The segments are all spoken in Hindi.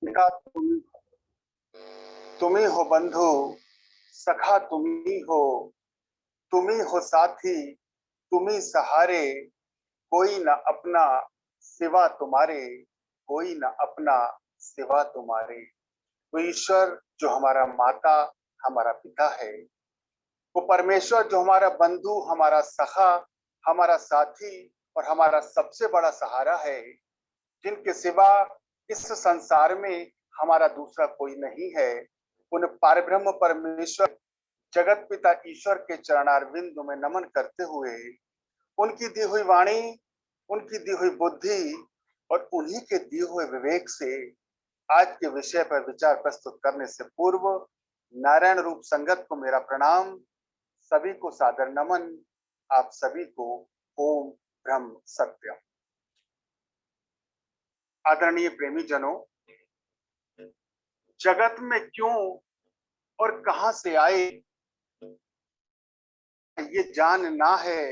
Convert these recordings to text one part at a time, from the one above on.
पिता तुम ही हो बंधु, सखा तुम ही हो साथी, तुम ही सहारे, कोई न अपना सिवा तुम्हारे, कोई न अपना सिवा तुम्हारे। वो ईश्वर जो हमारा माता, हमारा पिता है, वो परमेश्वर जो हमारा बंधु, हमारा सखा, हमारा साथी और हमारा सबसे बड़ा सहारा है, जिनके सिवा इस संसार में हमारा दूसरा कोई नहीं है। उन पारब्रह्म परमेश्वर जगत पिता ईश्वर के चरणारविंद में नमन करते हुए उनकी दी हुई वाणी, उनकी दी हुई बुद्धि और उन्हीं के दिए हुए विवेक से आज के विषय पर विचार प्रस्तुत करने से पूर्व नारायण रूप संगत को मेरा प्रणाम, सभी को सादर नमन, आप सभी को ओम ब्रह्म सत्यम। आदरणीय प्रेमी जनों, जगत में क्यों और कहां से आए ये जानना है,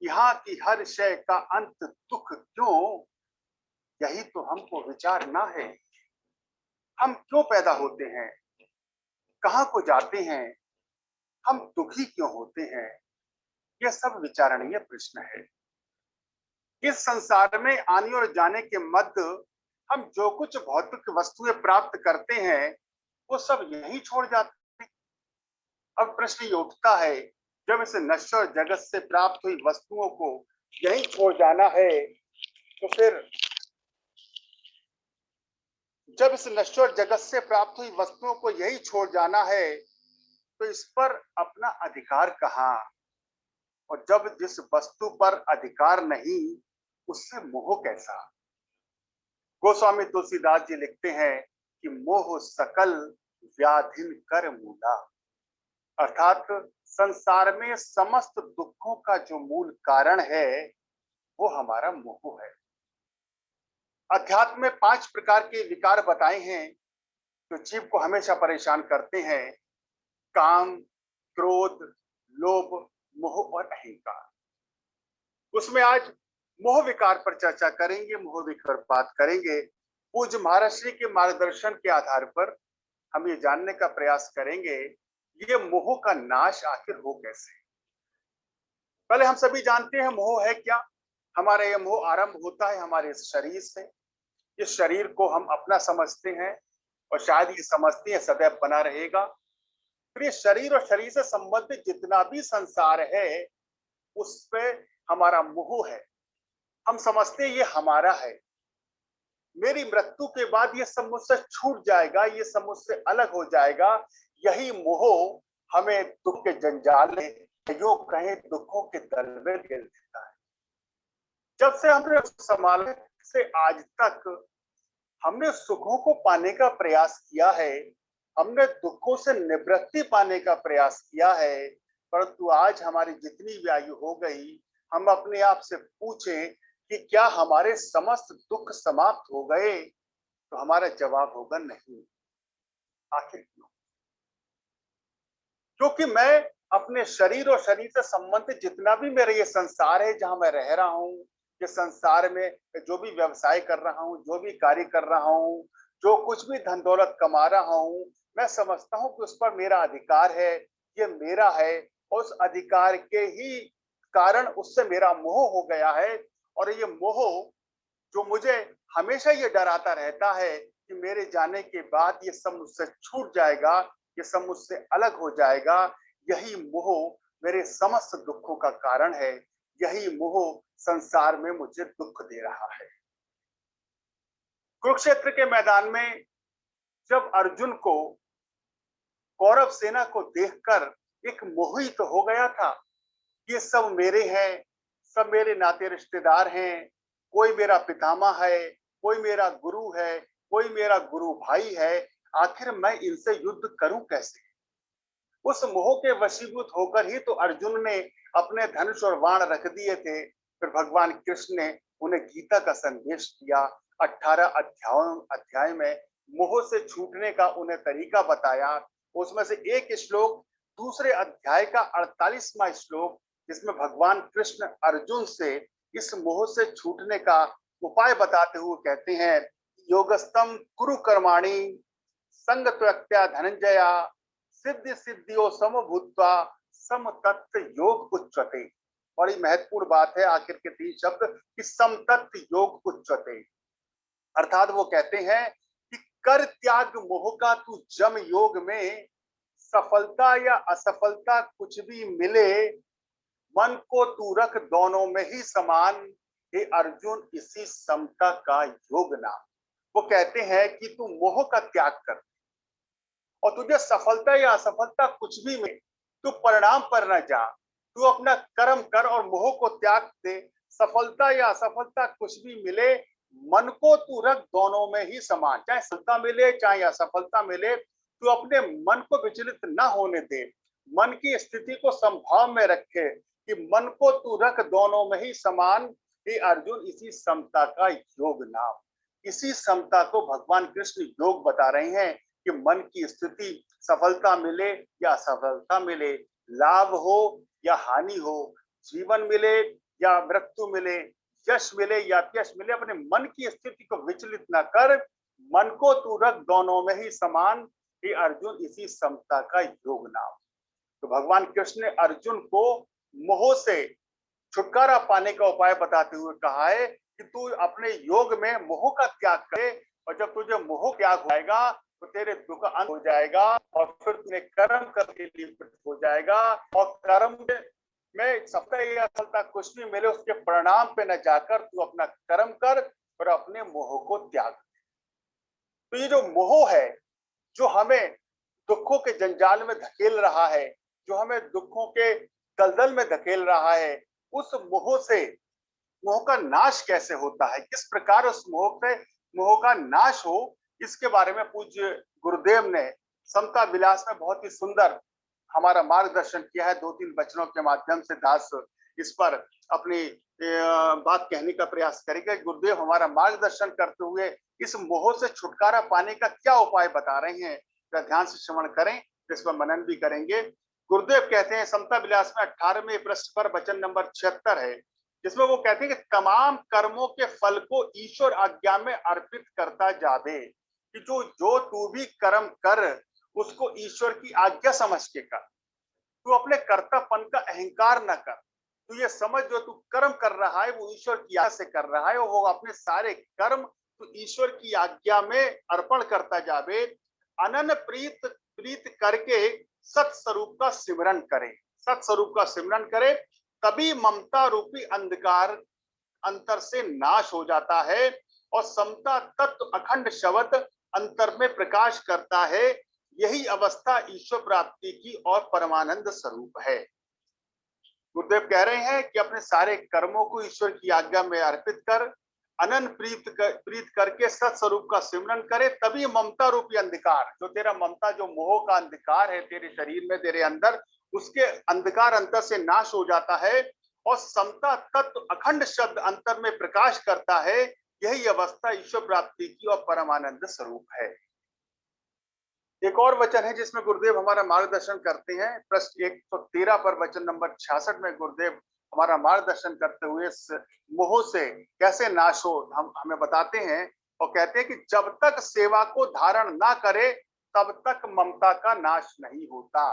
यहाँ की हर शय का अंत दुख क्यों, यही तो हमको विचारना है। हम क्यों पैदा होते हैं, कहां को जाते हैं, हम दुखी क्यों होते हैं, यह सब विचारणीय प्रश्न है। इस संसार में आने और जाने के मध्य हम जो कुछ भौतिक वस्तुएं प्राप्त करते हैं वो सब यही छोड़ जाते हैं। अब प्रश्न ये उठता है, जब इस नश्वर जगत से प्राप्त हुई वस्तुओं को यही छोड़ जाना है, तो फिर जब इस नश्वर जगत से प्राप्त हुई वस्तुओं को यही छोड़ जाना है, तो इस पर अपना अधिकार कहाँ? और जब जिस वस्तु पर अधिकार नहीं, उससे मोह कैसा? गोस्वामी तुलसीदास जी लिखते हैं कि मोह सकल व्याधिन कर मूला, अर्थात संसार में समस्त दुखों का जो मूल कारण है वो हमारा मोह है। अध्यात्म में 5 प्रकार के विकार बताए हैं जो जीव को हमेशा परेशान करते हैं: काम, क्रोध, लोभ, मोह और अहंकार। उसमें आज मोह विकार पर चर्चा करेंगे, मोह विकार बात करेंगे। पूज्य महाराज श्री के मार्गदर्शन के आधार पर हम ये जानने का प्रयास करेंगे ये मोह का नाश आखिर हो कैसे। पहले हम सभी जानते हैं मोह है क्या। हमारा यह मोह आरंभ होता है हमारे इस शरीर से। इस शरीर को हम अपना समझते हैं और शायद ये समझते हैं सदैव बना रहेगा। फिर ये शरीर और शरीर से संबंधित जितना भी संसार है उस पे हमारा मोह है। हम समझते हैं ये हमारा है, मेरी मृत्यु के बाद ये सब मुझसे छूट जाएगा, ये सब मुझसे अलग हो जाएगा। यही मोह हमें दुख के जंजाल में, जो कहें दुखों के दल में गिर देता है। जब से हमने संभाले से आज तक हमने सुखों को पाने का प्रयास किया है, हमने दुखों से निवृत्ति पाने का प्रयास किया है, परंतु आज हमारी जितनी भी आयु हो गई, हम अपने आप से पूछें कि क्या हमारे समस्त दुख समाप्त हो गए, तो हमारा जवाब होगा नहीं। आखिर क्यों? क्योंकि मैं अपने शरीर और शरीर से संबंधित जितना भी मेरा ये संसार है जहां मैं रह रहा हूँ, ये संसार में जो भी व्यवसाय कर रहा हूँ, जो भी कार्य कर रहा हूँ, जो कुछ भी धन दौलत कमा रहा हूँ, मैं समझता हूँ कि उस पर मेरा अधिकार है, ये मेरा है। उस अधिकार के ही कारण उससे मेरा मोह हो गया है। और ये मोह जो मुझे हमेशा ये डराता रहता है कि मेरे जाने के बाद ये सब मुझसे छूट जाएगा, ये सब मुझसे अलग हो जाएगा, यही मोह मेरे समस्त दुखों का कारण है। यही मोह संसार में मुझे दुख दे रहा है। कुरुक्षेत्र के मैदान में जब अर्जुन को कौरव सेना को देखकर एक मोह ही तो हो गया था, ये सब मेरे हैं, सब मेरे नाते रिश्तेदार हैं, कोई मेरा पितामह है, कोई मेरा गुरु है, कोई मेरा गुरु भाई है, आखिर मैं इनसे युद्ध करूं कैसे? उस मोह के वशीभूत होकर ही तो अर्जुन ने अपने धनुष और बाण रख दिए थे। फिर भगवान कृष्ण ने उन्हें गीता का संदेश दिया। 18 अध्याय में मोह से छूटने का उन्हें तरीका बताया। उसमें से एक श्लोक दूसरे अध्याय का 48वां श्लोक, जिसमें भगवान कृष्ण अर्जुन से इस मोह से छूटने का उपाय बताते हुए कहते हैं, योगस्तम कुरु कर्माणि संगत्वत्या धनंजया सिद्धि सिद्धियों समभूत्वा सम तत्व योग उच्यते। बड़ी महत्वपूर्ण बात है आखिर के 3 शब्द कि सम तत्व योग उच्यते, अर्थात वो कहते हैं कि कर त्याग मोह का तू जम योग में, सफलता या असफलता कुछ भी मिले, मन को तू रख दोनों में ही समान, हे अर्जुन इसी समता का योग नाम। वो कहते हैं कि तू मोह का त्याग कर और तुझे सफलता या असफलता कुछ भी मिले, तू परिणाम पर न जा, तू अपना कर्म कर और मोह को त्याग दे। सफलता या असफलता कुछ भी मिले, मन को तू रख दोनों में ही समान, चाहे सफलता मिले चाहे असफलता मिले, तू अपने मन को विचलित न होने दे, मन की स्थिति को समभाव में रखे कि मन को तू रख दोनों में ही समान, हे अर्जुन इसी समता का योग नाम। इसी समता को भगवान कृष्ण योग बता रहे हैं कि मन की स्थिति सफलता मिले या असफलता मिले, लाभ हो या हानि हो, जीवन मिले या मृत्यु मिले, यश मिले या अपयश मिले, अपने मन की स्थिति को विचलित न कर, मन को तू रख दोनों में ही समान, हे अर्जुन इसी समता का योग नाम। तो भगवान कृष्ण ने अर्जुन को मोह से छुटकारा पाने का उपाय बताते हुए कहा है कि तू अपने योग में मोह का त्याग करे, और जब तुझे मोह त्याग हो जाएगा तो तेरे दुख अंत हो जाएगा और फिर तुम्हें कर्म करके लिप्त हो जाएगा, और कर्म में सफलता या असफलता कुछ भी मिले उसके परिणाम पे न जाकर तू अपना कर्म कर और अपने मोह को त्याग। तो ये जो मोह है जो हमें दुखों के जंजाल में धकेल रहा है, जो हमें दुखों के दलदल में धकेल रहा है, उस मोह से, मोह का नाश कैसे होता है, किस प्रकार उस मोह का नाश हो, इसके बारे में पूज्य गुरुदेव ने समता विलास में बहुत ही सुंदर हमारा मार्गदर्शन किया है। 2-3 वचनों के माध्यम से दास इस पर अपनी बात कहने का प्रयास करेंगे। गुरुदेव हमारा मार्गदर्शन करते हुए इस मोह से छुटकारा पाने का क्या उपाय बता रहे हैं, ध्यान से श्रवण करें, इस पर मनन भी करेंगे। गुरुदेव कहते हैं समता विलास में 18वें पृष्ठ पर वचन नंबर 76 है, जिसमें वो कहते हैं कि तमाम कर्मों के फल को ईश्वर आज्ञा में अर्पित करता जावे, कि जो तू भी कर्म कर उसको ईश्वर की आज्ञा समझ के कर, तू अपने कर्तापन का अहंकार न कर, तू ये समझ जो तू कर्म कर रहा है वो ईश्वर की आज्ञा से कर रहा है, और वो अपने सारे कर्म तू ईश्वर की आज्ञा में अर्पण करता जावे, अनन्य प्रीत करके सत्स्वरूप का सिमरन करे, सत्स्वरूप का सिमरन करे, तभी ममता रूपी अंधकार अंतर से नाश हो जाता है और समता तत्व अखंड शब्द अंतर में प्रकाश करता है। यही अवस्था ईश्वर प्राप्ति की और परमानंद स्वरूप है। गुरुदेव कह रहे हैं कि अपने सारे कर्मों को ईश्वर की आज्ञा में अर्पित कर, अनंत प्रीत करके सत्स्वरूप का सिमरन करे, तभी ममता रूपी अंधकार, जो तेरा ममता जो मोह का अंधकार है तेरे शरीर में तेरे अंदर, उसके अंधकार अंतर से नाश हो जाता है और समता तत्व अखंड शब्द अंतर में प्रकाश करता है। यही अवस्था ईश्वर प्राप्ति की और परमानंद स्वरूप है। एक और वचन है जिसमें गुरुदेव हमारा मार्गदर्शन करते हैं, पृष्ठ 113 पर वचन नंबर 66 में गुरुदेव हमारा मार्गदर्शन करते हुए इस मोह से कैसे नाश हो हमें बताते हैं, और कहते हैं कि जब तक सेवा को धारण ना करे तब तक ममता का नाश नहीं होता।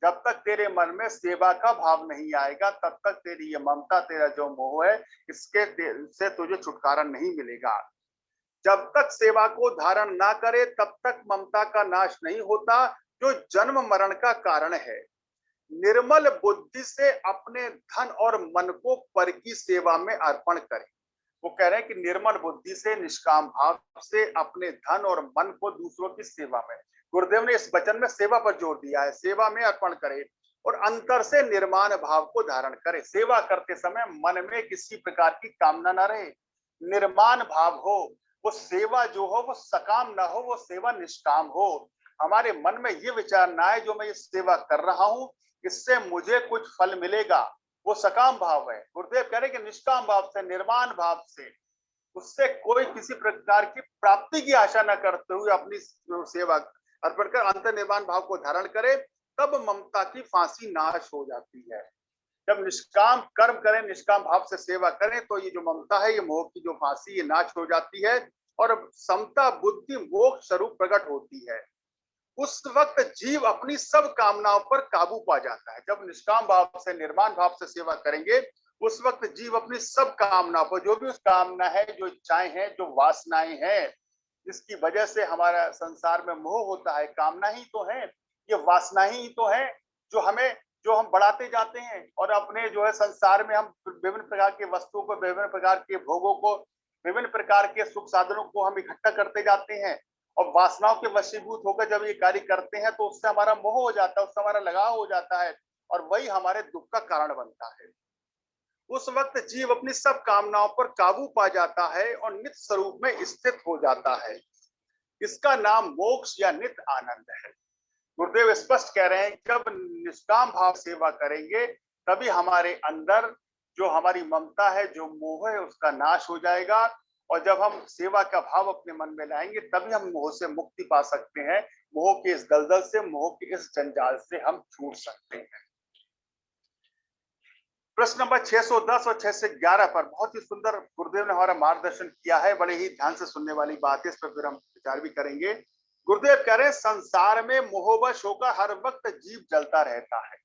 जब तक तेरे मन में सेवा का भाव नहीं आएगा तब तक तेरी ये ममता, तेरा जो मोह है, इसके से तुझे छुटकारा नहीं मिलेगा। जब तक सेवा को धारण ना करे तब तक ममता का नाश नहीं होता, जो जन्म मरण का कारण है। निर्मल बुद्धि से अपने धन और मन को पर की सेवा में अर्पण करें। वो कह रहे हैं कि निर्मल बुद्धि से, निष्काम भाव से अपने धन और मन को दूसरों की सेवा में, गुरुदेव ने इस वचन में सेवा पर जोर दिया है, सेवा में अर्पण करे और अंतर से निर्माण भाव को धारण करे। सेवा करते समय मन में किसी प्रकार की कामना ना रहे, निर्माण भाव हो, वो सेवा जो हो वो सकाम ना हो, वो सेवा निष्काम हो। हमारे मन में ये विचार ना आए जो मैं ये सेवा कर रहा हूँ इससे मुझे कुछ फल मिलेगा, वो सकाम भाव है। गुरुदेव कह रहे कि निष्काम भाव से, निर्माण भाव से, उससे कोई किसी प्रकार की प्राप्ति की आशा न करते हुए अपनी सेवा अर्पण कर अंतर निर्माण भाव को धारण करे, तब ममता की फांसी नाश हो जाती है। जब निष्काम कर्म करें, निष्काम भाव से सेवा करें, तो ये जो ममता है, ये मोह की जो फांसी, ये नाश हो जाती है और समता बुद्धि मोक्ष स्वरूप प्रकट होती है, उस वक्त जीव अपनी सब कामनाओं पर काबू पा जाता है। जब निष्काम भाव से, निर्माण भाव से सेवा करेंगे, उस वक्त जीव अपनी सब कामनाओं पर, जो भी उस कामना है, जो इच्छाएं हैं, जो वासनाएं हैं, जिसकी वजह से हमारा संसार में मोह होता है, कामना ही तो है, ये वासना ही तो है जो हम बढ़ाते जाते हैं, और अपने जो है संसार में हम विभिन्न प्रकार के वस्तुओं को, विभिन्न प्रकार के भोगों को, विभिन्न प्रकार के सुख साधनों को हम इकट्ठा करते जाते हैं, और वासनाओं के वशीभूत होकर जब ये कार्य करते हैं तो उससे हमारा मोह हो जाता है, उससे हमारा लगाव हो जाता है, और वही हमारे दुख का कारण बनता है। उस वक्त जीव अपनी सब कामनाओं पर काबू पा जाता है और नित्य स्वरूप में स्थित हो जाता है। इसका नाम मोक्ष या नित्य आनंद है। गुरुदेव स्पष्ट कह रहे हैं, जब निष्काम भाव सेवा करेंगे तभी हमारे अंदर जो हमारी ममता है, जो मोह है, उसका नाश हो जाएगा, और जब हम सेवा का भाव अपने मन में लाएंगे तभी हम मोह से मुक्ति पा सकते हैं। मोह के इस दलदल से, मोह के इस जंजाल से हम छूट सकते हैं। प्रश्न नंबर 610 और 611 पर बहुत ही सुंदर गुरुदेव ने हमारा मार्गदर्शन किया है। बड़े ही ध्यान से सुनने वाली बात है, इस पर फिर हम विचार भी करेंगे। गुरुदेव कह रहे हैं, संसार में मोहवश होकर हर वक्त जीव जलता रहता है।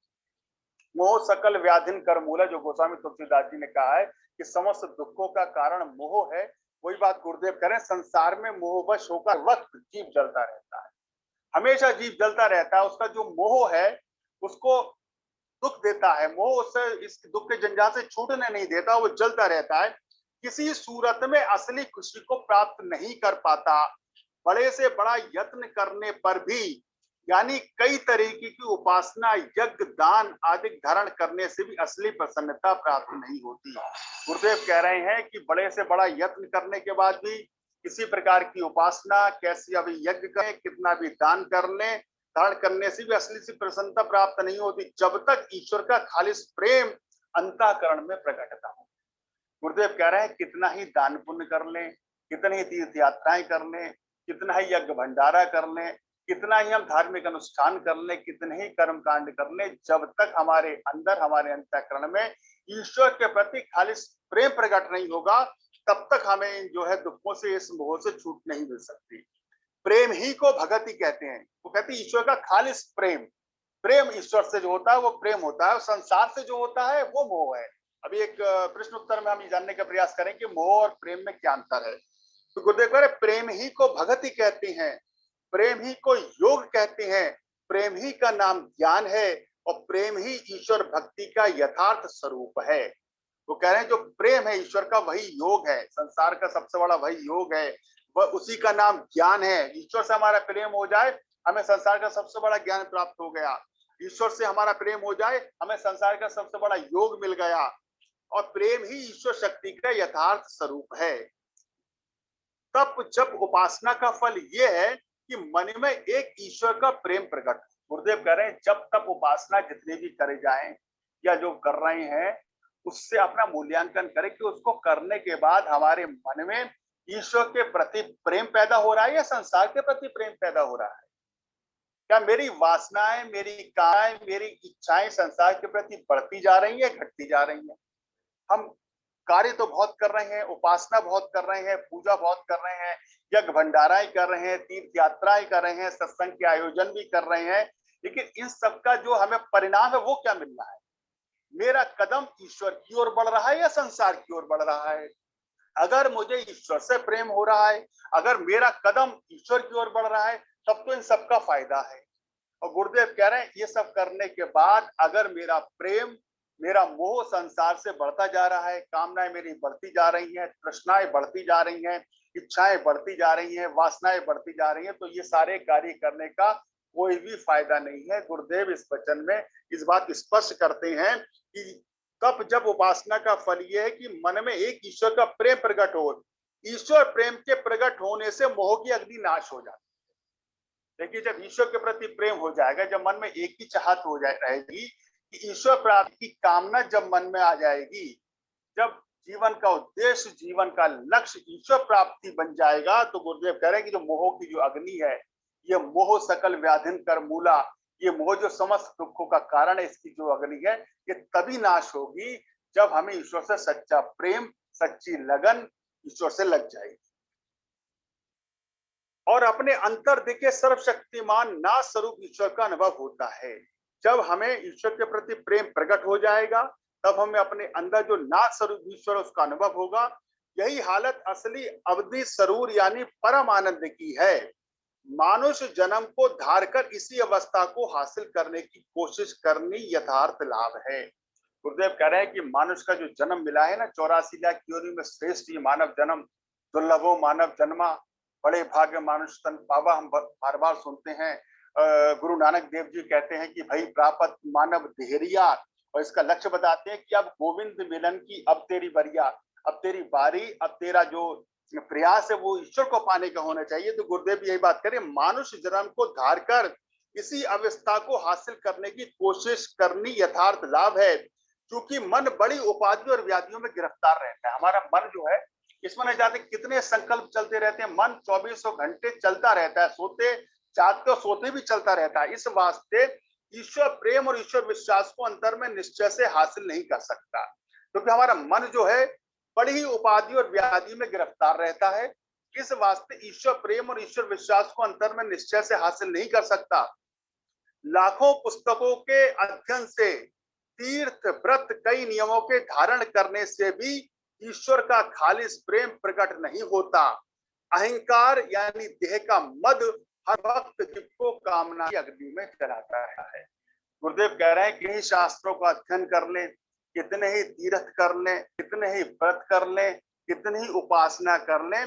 मोह सकल व्याधिन कर मूला, जो गोस्वामी तुलसीदास जी ने कहा है कि समस्त दुखों का कारण मोह है, वही बात गुरुदेव कह रहे हैं। संसार में मोहवश होकर वक्त जीव जलता रहता है, हमेशा जीव जलता रहता है। उसका जो मोह है उसको दुख देता है, मोह उससे इस दुख के जंजाल से छूटने नहीं देता, वो जलता रहता है। किसी सूरत में असली खुशी को प्राप्त नहीं कर पाता। बड़े से बड़ा यत्न करने पर भी, यानी कई तरीके की उपासना, यज्ञ, दान आदि धारण करने से भी असली प्रसन्नता प्राप्त नहीं होती। गुरुदेव कह रहे हैं कि बड़े से बड़ा यत्न करने के बाद भी, किसी प्रकार की उपासना, कैसी अभी यज्ञ करें, कितना भी दान कर लें, धारण करने से भी असली सी प्रसन्नता प्राप्त नहीं होती, जब तक ईश्वर का खालिस प्रेम अंतःकरण में प्रकट न हो। गुरुदेव कह रहे हैं, कितना ही दान पुण्य कर लें, कितनी ही तीर्थ यात्राएं कर लें, कितना ही यज्ञ भंडारा कर लें, कितना ही हम धार्मिक अनुष्ठान कर लें, कितने ही कर्म कांड कर लें, जब तक हमारे अंदर, हमारे अंतःकरण में ईश्वर के प्रति खालिस प्रेम प्रकट नहीं होगा, तब तक हमें जो है दुखों से, इस मोह से छूट नहीं मिल सकती। प्रेम ही को भगति कहते हैं। वो कहते हैं ईश्वर का खालिस प्रेम, प्रेम ईश्वर से जो होता है वो प्रेम होता है, और संसार से जो होता है वो मोह है। अभी एक प्रश्न उत्तर में हम ये जानने का प्रयास करें कि मोह और प्रेम में क्या अंतर है। तो गुरुदेव कह रहे, प्रेम ही को भगति कहते हैं, प्रेम ही को योग कहते हैं, प्रेम ही का नाम ज्ञान है, और प्रेम ही ईश्वर भक्ति का यथार्थ स्वरूप है। वो कह रहे हैं, जो प्रेम है ईश्वर का वही योग है, संसार का सबसे बड़ा वही योग है, वह उसी का नाम ज्ञान है। ईश्वर से हमारा प्रेम हो जाए, हमें संसार का सबसे बड़ा ज्ञान प्राप्त हो गया। ईश्वर से हमारा प्रेम हो जाए, हमें संसार का सबसे बड़ा योग मिल गया, और प्रेम ही ईश्वर शक्ति का यथार्थ स्वरूप है। तब जब उपासना का फल यह है कि मन में एक ईश्वर का प्रेम प्रकट। गुरुदेव कह रहे हैं, जब तक उपासना जितने भी करे जाएं या जो कर रहे हैं, उससे अपना मूल्यांकन करें कि उसको करने के बाद हमारे मन में ईश्वर के प्रति प्रेम पैदा हो रहा है या संसार के प्रति प्रेम पैदा हो रहा है। क्या मेरी वासनाएं, मेरी कामनाएं, मेरी इच्छाएं संसार के प्रति बढ़ती जा रही है, घटती जा रही है? हम कार्य तो बहुत कर रहे हैं, उपासना बहुत कर रहे हैं, पूजा बहुत कर रहे हैं, यज्ञ भंडाराएं कर रहे हैं, तीर्थ यात्राएं कर रहे हैं, सत्संग के आयोजन भी कर रहे हैं, लेकिन इन सब का जो हमें परिणाम है वो क्या मिल रहा है? मेरा कदम ईश्वर की ओर बढ़ रहा है या संसार की ओर बढ़ रहा है? अगर मुझे ईश्वर से प्रेम हो रहा है, अगर मेरा कदम ईश्वर की ओर बढ़ रहा है, तब तो इन सबका फायदा है। और गुरुदेव कह रहे हैं, ये सब करने के बाद अगर मेरा प्रेम, मेरा मोह संसार से बढ़ता जा रहा है, कामनाएं मेरी बढ़ती जा रही हैं, तृष्णाएं बढ़ती जा रही हैं, इच्छाएं बढ़ती जा रही हैं, वासनाएं बढ़ती जा रही हैं, तो ये सारे कार्य करने का कोई भी फायदा नहीं है। गुरुदेव इस वचन में इस बात स्पष्ट करते हैं कि तब जब उपासना का फल ये है कि मन में एक ईश्वर का प्रेम प्रकट हो, ईश्वर प्रेम के प्रकट होने से मोह की अग्नि नाश हो जाती है। देखिए, जब ईश्वर के प्रति प्रेम हो जाएगा, जब मन में एक ही चाहत हो जाए रहेगी कि ईश्वर प्राप्ति की कामना जब मन में आ जाएगी, जब जीवन का उद्देश्य, जीवन का लक्ष्य ईश्वर प्राप्ति बन जाएगा, तो गुरुदेव कह रहे हैं कि जो मोह की जो अग्नि है, ये मोह सकल व्याधिन कर मूला, ये मोह जो समस्त दुखों का कारण है, इसकी जो अग्नि है, ये तभी नाश होगी जब हमें ईश्वर से सच्चा प्रेम, सच्ची लगन ईश्वर से लग जाएगी। और अपने अंतर दिखे सर्वशक्तिमान ना स्वरूप ईश्वर का अनुभव होता है। जब हमें ईश्वर के प्रति प्रेम प्रकट हो जाएगा, तब हमें अपने अंदर जो ना स्वरूप ईश्वर उसका अनुभव होगा। यही हालत असली अवधि सरूर यानी परम आनंद की है। मानुष जन्म को धार कर इसी अवस्था को हासिल करने की कोशिश करनी यथार्थ लाभ है। गुरुदेव कह रहे हैं कि मानुष का जो जन्म मिला है ना, 84 लाख योनि में श्रेष्ठ ये मानव जन्म, दुर्लभो मानव जन्मा, बड़े भाग्य मानुष तन पावा, हम बार बार सुनते हैं। गुरु नानक देव जी कहते हैं कि भाई प्राप्त मानव देहरिया, और इसका लक्ष्य बताते हैं कि अब गोविंद मिलन की अब तेरी बरिया, अब तेरी बारी, अब तेरा जो प्रयास है वो ईश्वर को पाने का होना चाहिए। तो गुरुदेव यही बात करें, मानुष जन्म को धार कर इसी अवस्था को हासिल करने की कोशिश करनी यथार्थ लाभ है। क्योंकि मन बड़ी उपाधियों और व्याधियों में गिरफ्तार रहता है। हमारा मन जो है, इसमें न जाते कितने संकल्प चलते रहते हैं, मन 24 घंटे चलता रहता है, सोते जागते और सोते भी चलता रहता है। इस वास्ते ईश्वर प्रेम और ईश्वर विश्वास को अंतर में निश्चय से हासिल नहीं कर सकता, क्योंकि हमारा मन जो है बड़ी ही उपाधि और व्याधि में गिरफ्तार रहता है। इस वास्ते ईश्वर प्रेम और ईश्वर विश्वास को अंतर में निश्चय से हासिल नहीं कर सकता। लाखों पुस्तकों के अध्ययन से, तीर्थ व्रत कई नियमों के धारण करने से भी ईश्वर का खालिस प्रेम प्रकट नहीं होता। अहंकार यानी देह का मद हर वक्त जीव को कामना की अग्नि में जलाता है। गुरुदेव कह रहे हैं कि शास्त्रों का अध्ययन कर ले, कितने ही तीर्थ कर ले, कितने ही व्रत कर ले, कितनी ही उपासना कर ले,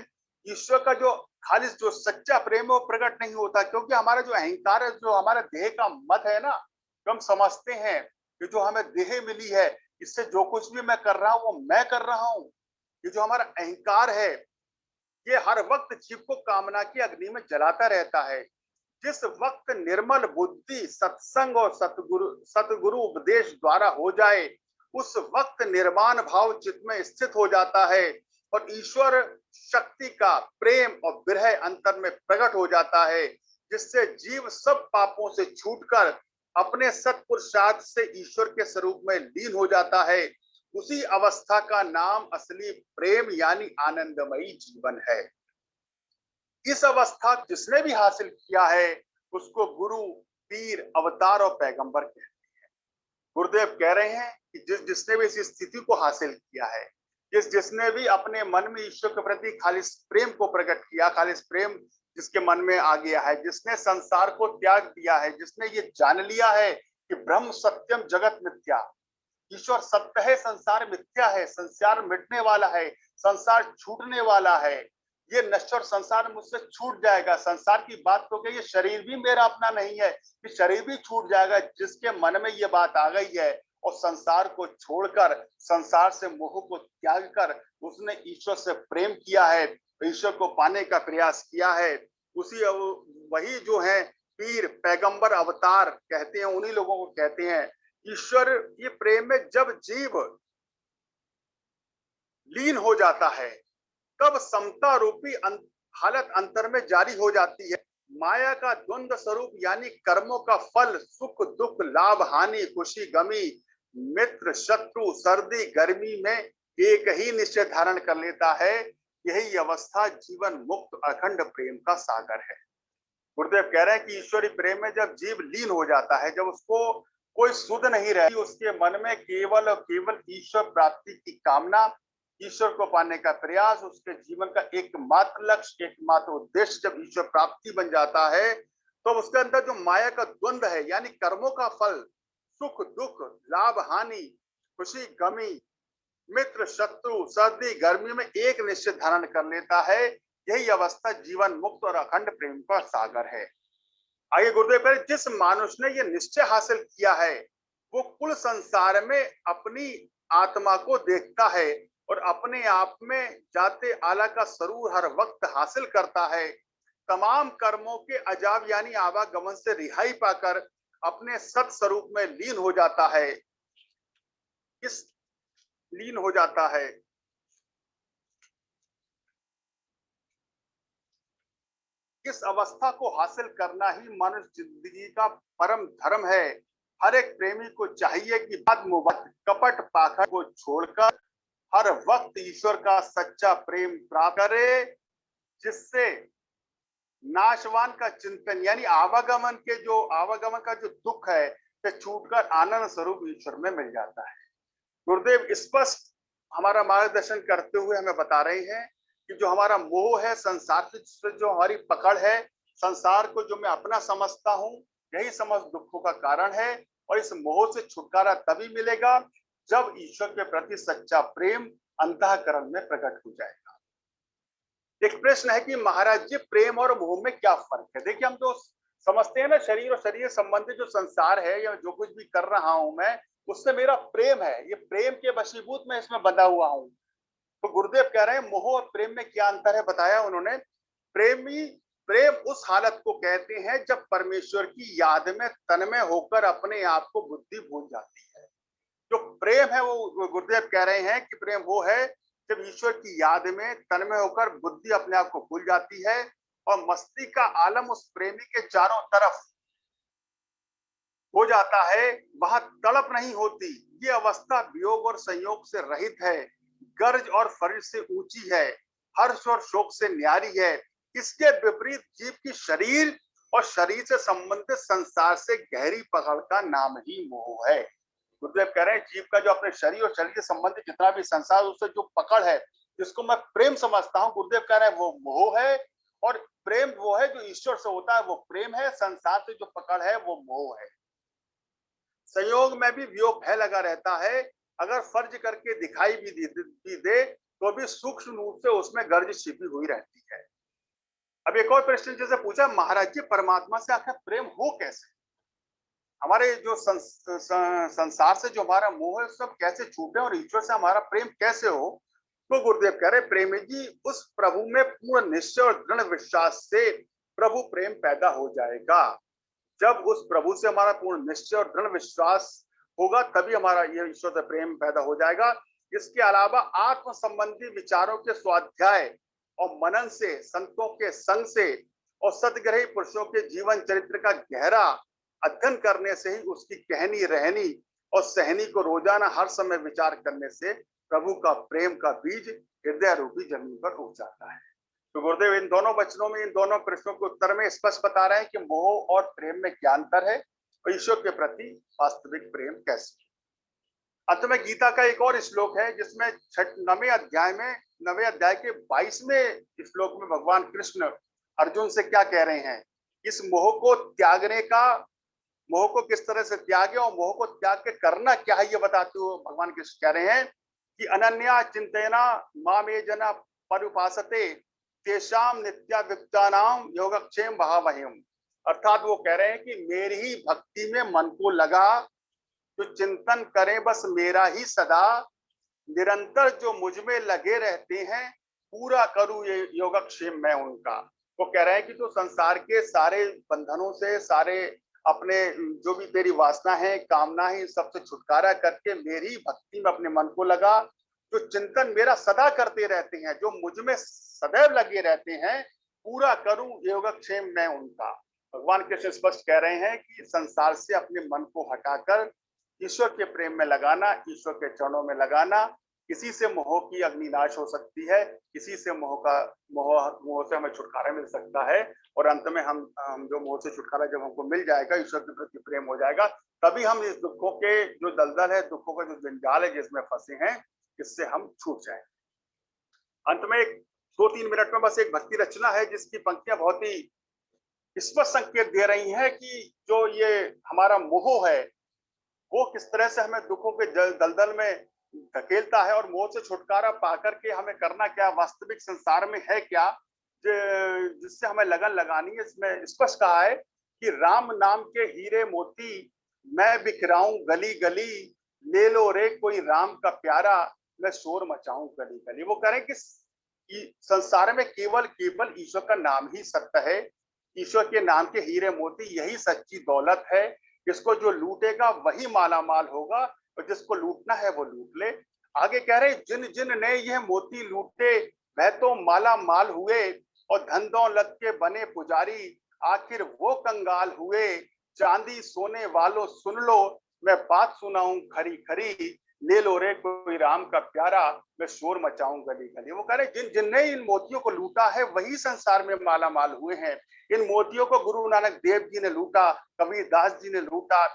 ईश्वर का जो खालिस जो सच्चा प्रेम है वो प्रकट नहीं होता। क्योंकि हमारा जो अहंकार है, जो हमारा देह का मत है ना, तो हम समझते हैं कि जो हमें देह मिली है, इससे जो कुछ भी मैं कर रहा हूँ वो मैं कर रहा हूँ। ये जो हमारा अहंकार है, ये हर वक्त जीव को कामना की अग्नि में जलाता रहता है। जिस वक्त निर्मल बुद्धि सत्संग और सतगुरु उपदेश द्वारा हो जाए, उस वक्त निर्माण भाव चित्त में स्थित हो जाता है और ईश्वर शक्ति का प्रेम और विरह अंतर में प्रकट हो जाता है, जिससे जीव सब पापों से छूटकर अपने सत्पुरुषार्थ से ईश्वर के स्वरूप में लीन हो जाता है। उसी अवस्था का नाम असली प्रेम यानी आनंदमयी जीवन है। इस अवस्था जिसने भी हासिल किया है उसको गुरु, पीर, अवतार और पैगंबर कहते हैं। गुरुदेव कह रहे हैं कि जिसने भी इस स्थिति को हासिल किया है, जिसने भी अपने मन में ईश्वर के प्रति खालिस प्रेम को प्रकट किया, खालिस प्रेम जिसके मन में आ गया है, जिसने संसार को त्याग दिया है, जिसने ये जान लिया है कि ब्रह्म सत्यम जगत मिथ्या, ईश्वर सत्य है, संसार मिथ्या है, संसार मिटने वाला है, संसार छूटने वाला है, ये नश्वर संसार मुझसे छूट जाएगा। संसार की बात तो क्या, ये शरीर भी मेरा अपना नहीं है, कि शरीर भी छूट जाएगा। जिसके मन में ये बात आ गई है और संसार को छोड़कर, संसार से मोह को त्याग कर उसने ईश्वर से प्रेम किया है, ईश्वर को पाने का प्रयास किया है, उसी वही जो है पीर, पैगंबर, अवतार कहते हैं, उन्हीं लोगों को कहते हैं। ईश्वर ये प्रेम में जब जीव लीन हो जाता है, तब समता रूपी हालत अंतर में जारी हो जाती है। माया का द्वंद्व स्वरूप यानी कर्मों का फल, सुख दुख, लाभ हानि, खुशी गमी, मित्र शत्रु, सर्दी गर्मी में एक ही निश्चय धारण कर लेता है। यही अवस्था जीवन मुक्त अखंड प्रेम का सागर है। गुरुदेव कह रहे हैं कि ईश्वरी प्रेम में जब जीव लीन हो जाता है, जब उसको कोई सुध नहीं रहती, उसके मन में केवल और केवल ईश्वर प्राप्ति की कामना, ईश्वर को पाने का प्रयास, उसके जीवन का एकमात्र लक्ष्य, एकमात्र उद्देश्य जब ईश्वर प्राप्ति बन जाता है, तो उसके अंदर जो माया का द्वंद्व है यानी कर्मों का फल, सुख दुख, लाभ हानि, खुशी गमी, मित्र शत्रु, सर्दी गर्मी में एक निश्चित धारण कर लेता है। यही अवस्था जीवन मुक्त और अखंड प्रेम का सागर है। आगे गुरुदेव कह रहे, जिस मानुष ने यह निश्चय हासिल किया है, वो कुल संसार में अपनी आत्मा को देखता है और अपने आप में जाते आला का स्वरूप हर वक्त हासिल करता है। तमाम कर्मों के अजाब यानी आवागमन से रिहाई पाकर अपने सत स्वरूप में लीन हो जाता है। इस लीन हो जाता है, इस अवस्था को हासिल करना ही मनुष्य जिंदगी का परम धर्म है। हर एक प्रेमी को चाहिए कि बात मुबाद कपट पाखंड को छोड़कर हर वक्त ईश्वर का सच्चा प्रेम प्राप्त करे, जिससे नाशवान का चिंतन, यानी आवागमन का जो दुख है, से छूटकर आनंद स्वरूप ईश्वर में मिल जाता है। गुरुदेव स्पष्ट हमारा मार्गदर्शन करते हुए हमें बता रहे हैं कि जो हमारा मोह है, संसार से जो हमारी पकड़ है, संसार को जो मैं अपना समझता हूँ, यही समस्त दुखों का कारण है। और इस मोह से छुटकारा तभी मिलेगा जब ईश्वर के प्रति सच्चा प्रेम अंतःकरण में प्रकट हो जाएगा। एक प्रश्न है कि महाराज जी, प्रेम और मोह में क्या फर्क है? देखिए, हम तो समझते हैं ना, शरीर और शरीर संबंधी जो संसार है या जो कुछ भी कर रहा हूं मैं, उससे मेरा प्रेम है, ये प्रेम के वशीभूत में इसमें बंधा हुआ हूं। तो गुरुदेव कह रहे हैं मोह और प्रेम में क्या अंतर है, बताया उन्होंने। प्रेमी प्रेम उस हालत को कहते हैं जब परमेश्वर की याद में तन्मय होकर अपने आप को बुद्धि भूल जाती है। जो प्रेम है वो गुरुदेव कह रहे हैं कि प्रेम वो है जब ईश्वर की याद में तन्मय होकर बुद्धि अपने आप को भूल जाती है और मस्ती का आलम उस प्रेमी के चारों तरफ हो जाता है, वहां तड़प नहीं होती। ये अवस्था वियोग और संयोग से रहित है, गर्ज और फर्ज से ऊंची है, हर्ष और शोक से न्यारी है। इसके विपरीत जीव की शरीर और शरीर से संबंधित संसार से गहरी पकड़ का नाम ही मोह है। गुरुदेव कह रहे हैं जीव का जो अपने शरीर और शरीर से संबंधित जितना भी संसार, उससे जो पकड़ है, जिसको मैं प्रेम समझता हूँ, गुरुदेव कह रहे हैं वो मोह है। और प्रेम वो है जो ईश्वर से होता है, वो प्रेम है। संसार से जो पकड़ है वो मोह है। संयोग में भी वियोग भय लगा रहता है, अगर फर्ज करके दिखाई भी दे तो भी सूक्ष्म रूप से उसमें गर्ज छिपी हुई रहती है। अब एक और प्रश्न जैसे पूछा, महाराज जी परमात्मा से आखिर प्रेम हो कैसे? हमारे जो संसार से जो हमारा मोह है सब कैसे छूटे और ईश्वर से हमारा प्रेम कैसे हो? तो गुरुदेव कह रहे प्रेमी जी, उस प्रभु में पूर्ण निश्चय और दृढ़ विश्वास से प्रभु प्रेम पैदा हो जाएगा। जब उस प्रभु से हमारा पूर्ण निश्चय और दृढ़ विश्वास होगा तभी हमारा ये ईश्वर से प्रेम पैदा हो जाएगा। इसके अलावा आत्म संबंधी विचारों के स्वाध्याय और मनन से, संतों के संग से और सदग्रही पुरुषों के जीवन चरित्र का गहरा अध्ययन करने से ही उसकी कहनी, रहनी और सहनी को रोजाना हर समय विचार करने से प्रभु का प्रेम का बीज हृदय रूपी जमीन पर उग जाता है। तो गुरुदेव इन दोनों वचनों में, इन दोनों प्रश्नों के उत्तर में स्पष्ट बता रहे हैं कि मोह और प्रेम में क्या अंतर है और ईश्वर के प्रति वास्तविक प्रेम कैसे। अंत में गीता का एक और श्लोक है जिसमें 9वें अध्याय के 22वें श्लोक में भगवान कृष्ण अर्जुन से क्या कह रहे हैं, इस मोह को त्यागने का, मोह को किस तरह से त्यागे और मोह को त्याग के करना क्या है, ये बताते हुए भगवान कृष्ण कह रहे हैं कि अनन्या चिंतेना मामे जना परुपासते तेषाम नित्याविक्तानाम योगक्षेम भावहिम। अर्थात वो कह रहे हैं कि मेरी ही भक्ति में मन को लगा, जो चिंतन करें बस मेरा ही सदा, निरंतर जो मुझ में लगे रहते हैं, पूरा करूं ये योगक्षेम मैं उनका। वो कह रहे हैं कि जो संसार के सारे बंधनों से, सारे अपने जो भी तेरी वासना है, कामना है, सबसे छुटकारा करके मेरी भक्ति में अपने मन को लगा, जो चिंतन मेरा सदा करते रहते हैं, जो मुझ में सदैव लगे रहते हैं, पूरा करूं योगक्षेम मैं उनका। भगवान कृष्ण स्पष्ट कह रहे हैं कि संसार से अपने मन को हटाकर ईश्वर के प्रेम में लगाना, ईश्वर के चरणों में लगाना, इसी से मोह की अग्नि नाश हो सकती है, इसी से मोह से हमें छुटकारा मिल सकता है। और अंत में हम जो मोह से छुटकारा जब हमको मिल जाएगा, ईश्वर के प्रति प्रेम हो जाएगा, तभी हम इस दुखों के जो दलदल है, दुखों का जो जंजाल है जिसमें फंसे हैं, इससे हम छूट जाए। अंत में एक 2-3 मिनट में बस एक भक्ति रचना है जिसकी पंक्तियां बहुत ही स्पष्ट संकेत दे रही हैं कि जो ये हमारा मोह है वो किस तरह से हमें दुखों के दलदल में धकेलता है और मोह से छुटकारा पाकर के हमें करना क्या, वास्तविक संसार में है क्या जिससे हमें लगन लगानी है। इसमें स्पष्ट कहा है कि राम नाम के हीरे मोती मैं बिखराऊं गली गली, ले लो रे कोई राम का प्यारा, मैं शोर मचाऊं गली गली। वो कह रहे हैं कि संसार में केवल केवल ईश्वर का नाम ही सत्य है, ईश्वर के नाम के हीरे मोती यही सच्ची दौलत है। इसको जो लूटेगा वही माला माल होगा और जिसको लूटना है वो लूट ले। आगे कह रहे जिन जिन ने यह मोती लूटे वह तो माला माल हुए, और धन दौलत के बने पुजारी आखिर वो कंगाल हुए। चांदी सोने वालों सुन लो, मैं बात सुनाऊं खरी खरी, ले लो रे कोई राम का प्यारा, मैं शोर मचाऊं गली गली। वो कह रहे जिन जिनने इन मोतियों को लूटा है वही संसार में माला माल हुए हैं। इन मोतियों को गुरु नानक देव जी ने लूटा, कबीरदास जी ने लूटा,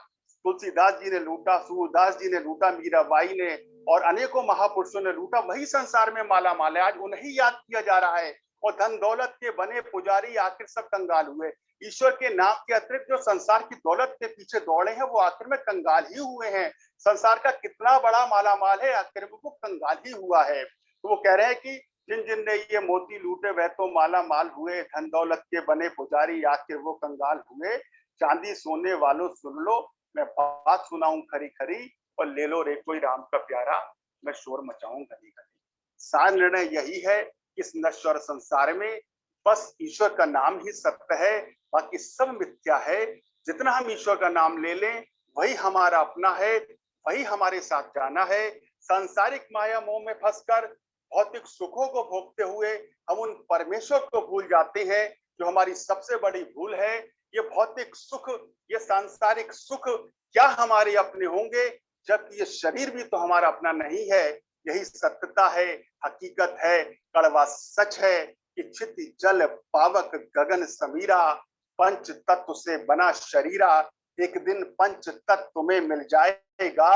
तुलसीदास जी ने लूटा, सूरदास जी ने लूटा, मीराबाई ने और अनेकों महापुरुषों ने लूटा, वही संसार में माला माल है। आज उन्हें याद किया जा रहा है। और धन दौलत के बने पुजारी आखिर सब कंगाल हुए। ईश्वर के नाम के अतिरिक्त जो संसार की दौलत के पीछे दौड़े हैं वो आखिर में कंगाल ही हुए हैं। संसार का कितना बड़ा माला माल है, आखिर में वो कंगाल ही हुआ है। तो वो कह रहे हैं कि जिन जिन ने ये मोती लूटे वह तो माला माल हुए, धन दौलत के बने पुजारी आखिर वो कंगाल हुए। चांदी सोने वालों सुन लो, मैं बात सुनाऊं खरी खरी, और ले लो रे कोई राम का प्यारा, मैं शोर मचाऊं गली गली। सार निर्णय यही है, इस नश्वर संसार में बस ईश्वर का नाम ही सत्य है, बाकी सब मिथ्या है। जितना हम ईश्वर का नाम ले लें वही हमारा अपना है, वही हमारे साथ जाना है। सांसारिक माया मोह में फंसकर भौतिक सुखों को भोगते हुए हम उन परमेश्वर को भूल जाते हैं, जो हमारी सबसे बड़ी भूल है। ये भौतिक सुख, ये सांसारिक सुख क्या हमारे अपने होंगे, जबकि ये शरीर भी तो हमारा अपना नहीं है। यही सत्यता है, हकीकत है, कड़वा सच है कि क्षिति जल पावक गगन समीरा, पंच तत्व से बना शरीरा, एक दिन पंच तत्व में मिल जाएगा,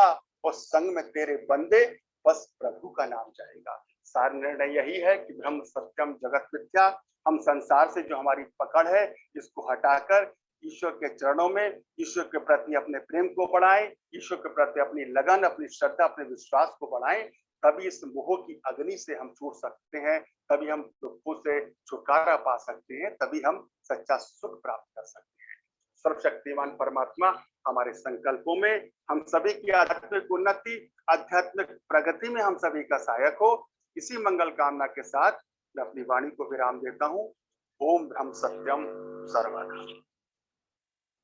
और संग में तेरे बंदे बस प्रभु का नाम जाएगा। सार निर्णय यही है कि ब्रह्म सत्यम जगत मिथ्या। हम संसार से जो हमारी पकड़ है इसको हटाकर ईश्वर के चरणों में ईश्वर के प्रति अपने प्रेम को बढ़ाएं, ईश्वर के प्रति अपनी लगन, अपनी श्रद्धा, अपने विश्वास को बढ़ाएं। तभी इस मोह की अग्नि से हम छूट सकते हैं, तभी हम दुखों से छुटकारा पा सकते हैं, तभी हम सच्चा सुख प्राप्त कर सकते हैं। सर्वशक्तिमान परमात्मा हमारे संकल्पों में हम सभी की आध्यात्मिक उन्नति, आध्यात्मिक प्रगति में हम सभी का सहायक हो। इसी मंगल कामना के साथ मैं अपनी वाणी को विराम देता हूँ। ओम ब्रह्म सत्यम सर्वदा।